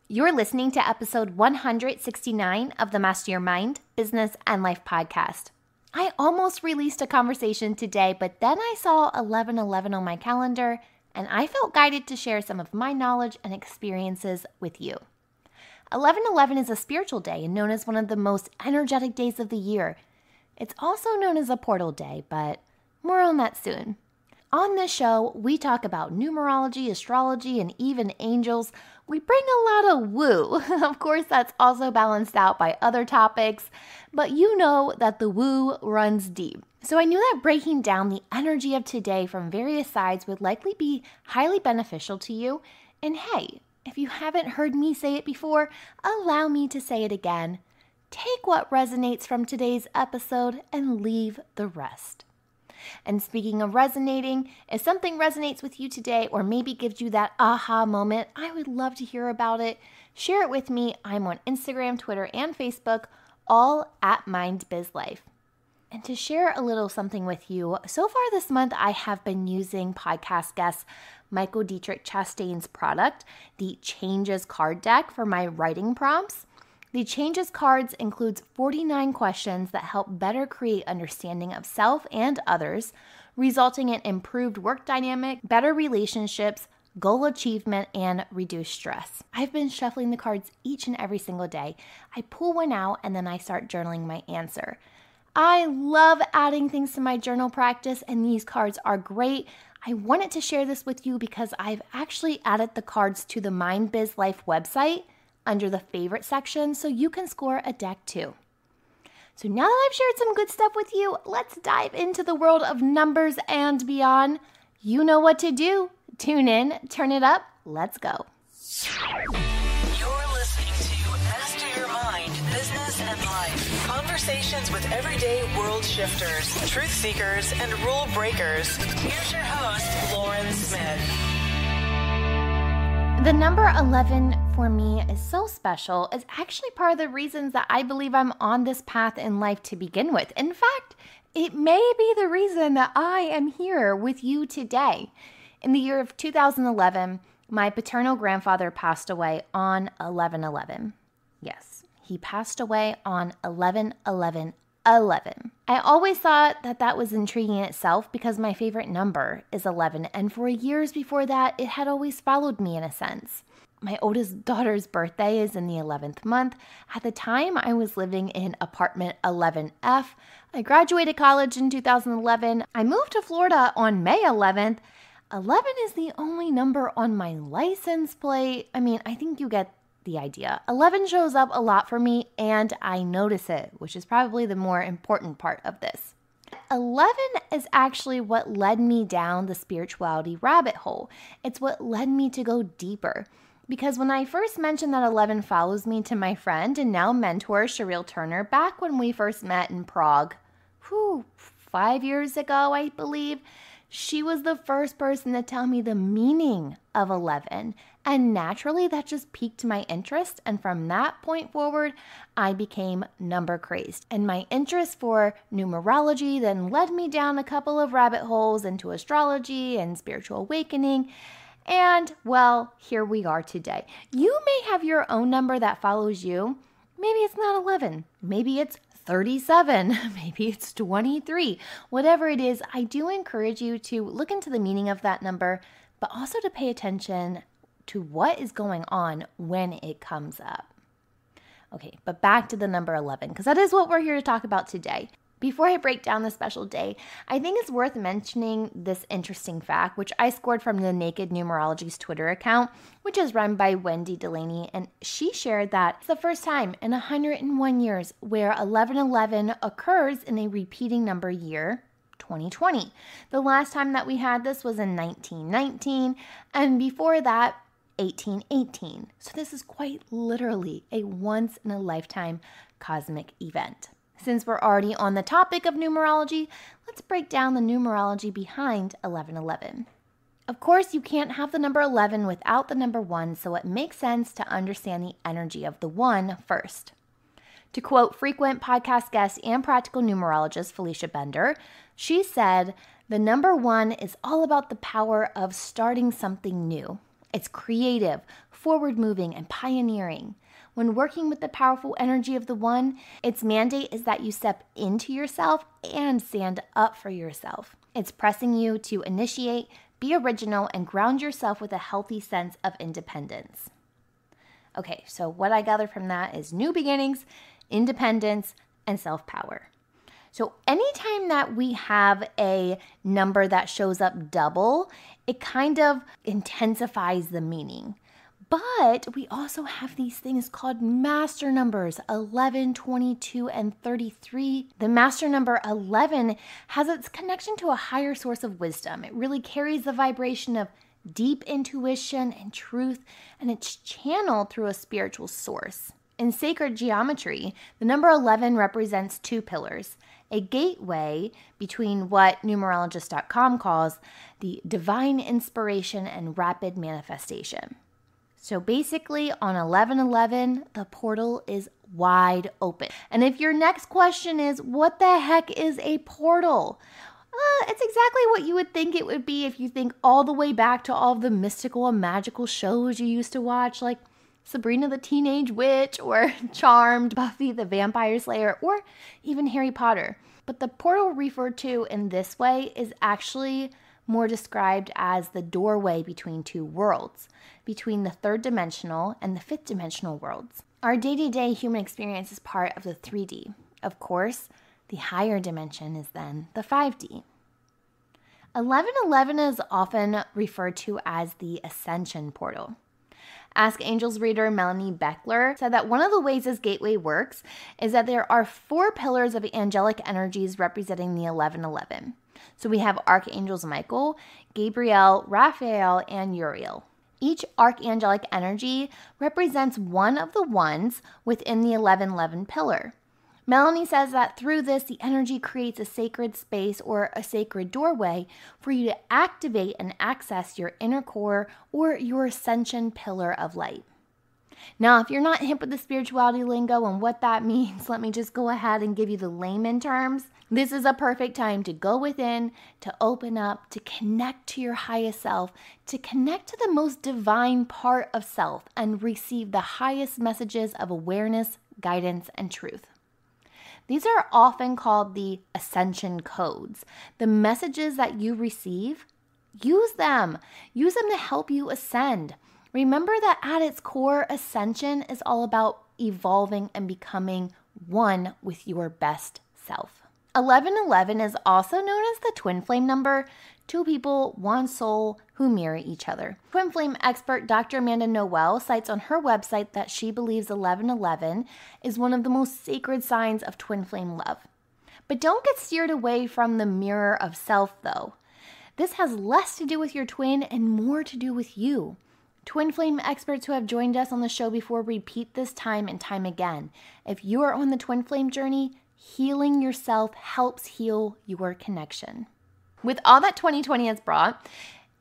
You're listening to episode 169 of the Master Your Mind, Business, and Life podcast. I almost released a conversation today, but then I saw 11/11 on my calendar, and I felt guided to share some of my knowledge and experiences with you. 11/11 is a spiritual day and known as one of the most energetic days of the year. It's also known as a portal day, but more on that soon. On this show, we talk about numerology, astrology, and even angels. We bring a lot of woo. Of course, that's also balanced out by other topics, but you know that the woo runs deep. So I knew that breaking down the energy of today from various sides would likely be highly beneficial to you. And hey, if you haven't heard me say it before, allow me to say it again. Take what resonates from today's episode and leave the rest. And speaking of resonating, if something resonates with you today or maybe gives you that aha moment, I would love to hear about it. Share it with me. I'm on Instagram, Twitter, and Facebook, all at MindBizLife. And to share a little something with you, so far this month I have been using podcast guest Michael Dietrich Chastain's product, the Changes card deck, for my writing prompts. The Changes cards includes 49 questions that help better create understanding of self and others, resulting in improved work dynamic, better relationships, goal achievement, and reduced stress. I've been shuffling the cards each and every single day. I pull one out and then I start journaling my answer. I love adding things to my journal practice, and these cards are great. I wanted to share this with you because I've actually added the cards to the MindBizLife website under the favorite section, so you can score a deck too. So now that I've shared some good stuff with you, let's dive into the world of numbers and beyond. You know what to do. Tune in, turn it up, let's go. You're listening to Master Your Mind, Business, and Life. Conversations with everyday world shifters, truth seekers, and rule breakers. Here's your host, Lauren Smith. The number 11 for me is so special. It's actually part of the reasons that I believe I'm on this path in life to begin with. In fact, it may be the reason that I am here with you today. In the year of 2011, my paternal grandfather passed away on 11/11. Yes, he passed away on 11/11/11. I always thought that was intriguing in itself because my favorite number is 11, and for years before that, it had always followed me in a sense. My oldest daughter's birthday is in the 11th month. At the time, I was living in apartment 11F. I graduated college in 2011. I moved to Florida on May 11th. 11 is the only number on my license plate. I think you get the idea. 11 shows up a lot for me, and I notice it, which is probably the more important part of this. 11 is actually what led me down the spirituality rabbit hole. It's what led me to go deeper. Because when I first mentioned that 11 follows me to my friend and now mentor Cheryl Turner, back when we first met in Prague, 5 years ago, I believe, she was the first person to tell me the meaning of 11. And naturally, that just piqued my interest. And from that point forward, I became number crazed. And my interest for numerology then led me down a couple of rabbit holes into astrology and spiritual awakening. And well, here we are today. You may have your own number that follows you. Maybe it's not 11. Maybe it's 37. Maybe it's 23. Whatever it is, I do encourage you to look into the meaning of that number, but also to pay attention to what is going on when it comes up. Okay, but back to the number 11, because that is what we're here to talk about today. Before I break down the special day, I think it's worth mentioning this interesting fact, which I scored from the Naked Numerology's Twitter account, which is run by Wendy Delaney, and she shared that it's the first time in 101 years where 11/11 occurs in a repeating number year, 2020. The last time that we had this was in 1919, and before that, 1818. So this is quite literally a once-in-a-lifetime cosmic event. Since we're already on the topic of numerology, let's break down the numerology behind 11/11. Of course, you can't have the number 11 without the number 1, so it makes sense to understand the energy of the 1 first. To quote frequent podcast guest and practical numerologist Felicia Bender, she said, "The number 1 is all about the power of starting something new. It's creative, forward moving and pioneering. When working with the powerful energy of the one, its mandate is that you step into yourself and stand up for yourself. It's pressing you to initiate, be original, and ground yourself with a healthy sense of independence. Okay, so what I gather from that is new beginnings, independence, and self-power. So anytime that we have a number that shows up double, it kind of intensifies the meaning. But we also have these things called master numbers, 11, 22, and 33. The master number 11 has its connection to a higher source of wisdom. It really carries the vibration of deep intuition and truth, and it's channeled through a spiritual source. In sacred geometry, the number 11 represents two pillars, a gateway between what numerologist.com calls the divine inspiration and rapid manifestation. So basically on 1111, the portal is wide open. And if your next question is, what the heck is a portal? It's exactly what you would think it would be if you think all the way back to all of the mystical and magical shows you used to watch, like Sabrina the Teenage Witch or Charmed, Buffy the Vampire Slayer, or even Harry Potter. But the portal referred to in this way is actually more described as the doorway between two worlds, between the third dimensional and the fifth dimensional worlds. Our day-to-day human experience is part of the 3D. Of course, the higher dimension is then the 5D. 1111 is often referred to as the Ascension Portal. Ask Angels reader Melanie Beckler said that one of the ways this gateway works is that there are 4 pillars of angelic energies representing the 1111. So we have Archangels Michael, Gabriel, Raphael, and Uriel. Each archangelic energy represents one of the ones within the 1111 pillar. Melanie says that through this, the energy creates a sacred space or a sacred doorway for you to activate and access your inner core or your ascension pillar of light. Now, if you're not hip with the spirituality lingo and what that means, let me just go ahead and give you the layman terms. This is a perfect time to go within, to open up, to connect to your highest self, to connect to the most divine part of self and receive the highest messages of awareness, guidance, and truth. These are often called the ascension codes. The messages that you receive, use them. Use them to help you ascend. Remember that at its core, ascension is all about evolving and becoming one with your best self. 1111 is also known as the twin flame number, 2 people, 1 soul who mirror each other. Twin flame expert Dr. Amanda Noel cites on her website that she believes 1111 is one of the most sacred signs of twin flame love. But don't get steered away from the mirror of self though. This has less to do with your twin and more to do with you. Twin flame experts who have joined us on the show before repeat this time and time again. If you are on the twin flame journey, healing yourself helps heal your connection. With all that 2020 has brought,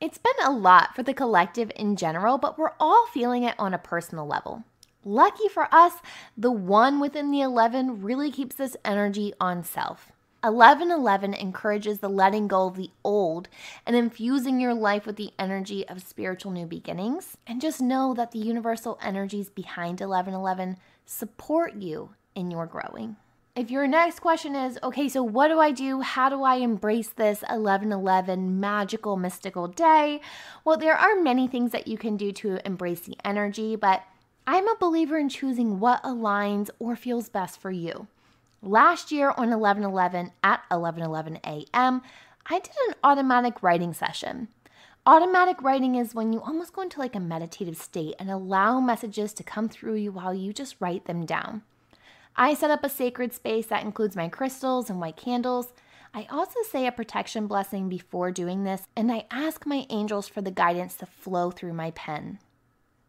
it's been a lot for the collective in general, but we're all feeling it on a personal level. Lucky for us, the 1 within the 11 really keeps this energy on self. 1111 encourages the letting go of the old and infusing your life with the energy of spiritual new beginnings. And just know that the universal energies behind 1111 support you in your growing. If your next question is, okay, so what do I do? How do I embrace this 1111 magical, mystical day? Well, there are many things that you can do to embrace the energy, but I'm a believer in choosing what aligns or feels best for you. Last year on 11/11 at 11:11 a.m., I did an automatic writing session. Automatic writing is when you almost go into like a meditative state and allow messages to come through you while you just write them down. I set up a sacred space that includes my crystals and white candles. I also say a protection blessing before doing this, and I ask my angels for the guidance to flow through my pen.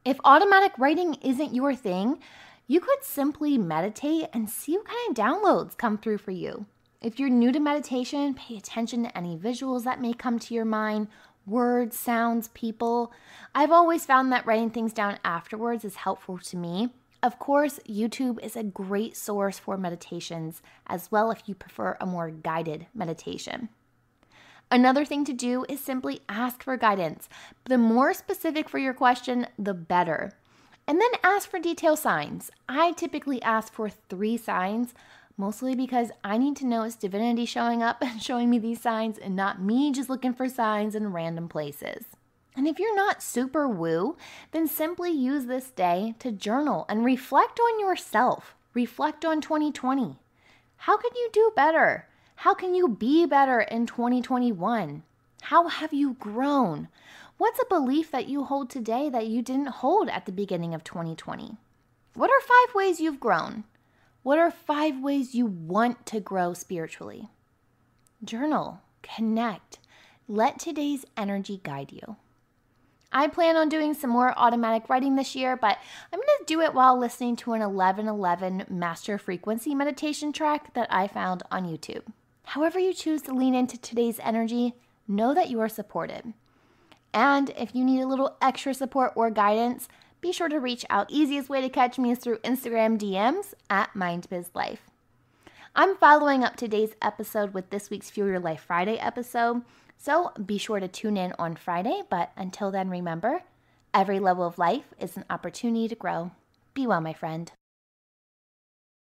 If automatic writing isn't your thing, you could simply meditate and see what kind of downloads come through for you. If you're new to meditation, pay attention to any visuals that may come to your mind, words, sounds, people. I've always found that writing things down afterwards is helpful to me. Of course, YouTube is a great source for meditations as well if you prefer a more guided meditation. Another thing to do is simply ask for guidance. The more specific for your question, the better. And then ask for detail signs. I typically ask for 3 signs, mostly because I need to know it's divinity showing up and showing me these signs and not me just looking for signs in random places. And if you're not super woo, then simply use this day to journal and reflect on yourself. Reflect on 2020. How can you do better? How can you be better in 2021? How have you grown? What's a belief that you hold today that you didn't hold at the beginning of 2020? What are 5 ways you've grown? What are 5 ways you want to grow spiritually? Journal, connect, let today's energy guide you. I plan on doing some more automatic writing this year, but I'm going to do it while listening to an 1111 master frequency meditation track that I found on YouTube. However you choose to lean into today's energy, know that you are supported. And if you need a little extra support or guidance, be sure to reach out. Easiest way to catch me is through Instagram DMs at MindBizLife. I'm following up today's episode with this week's Fuel Your Life Friday episode, so be sure to tune in on Friday. But until then, remember, every level of life is an opportunity to grow. Be well, my friend.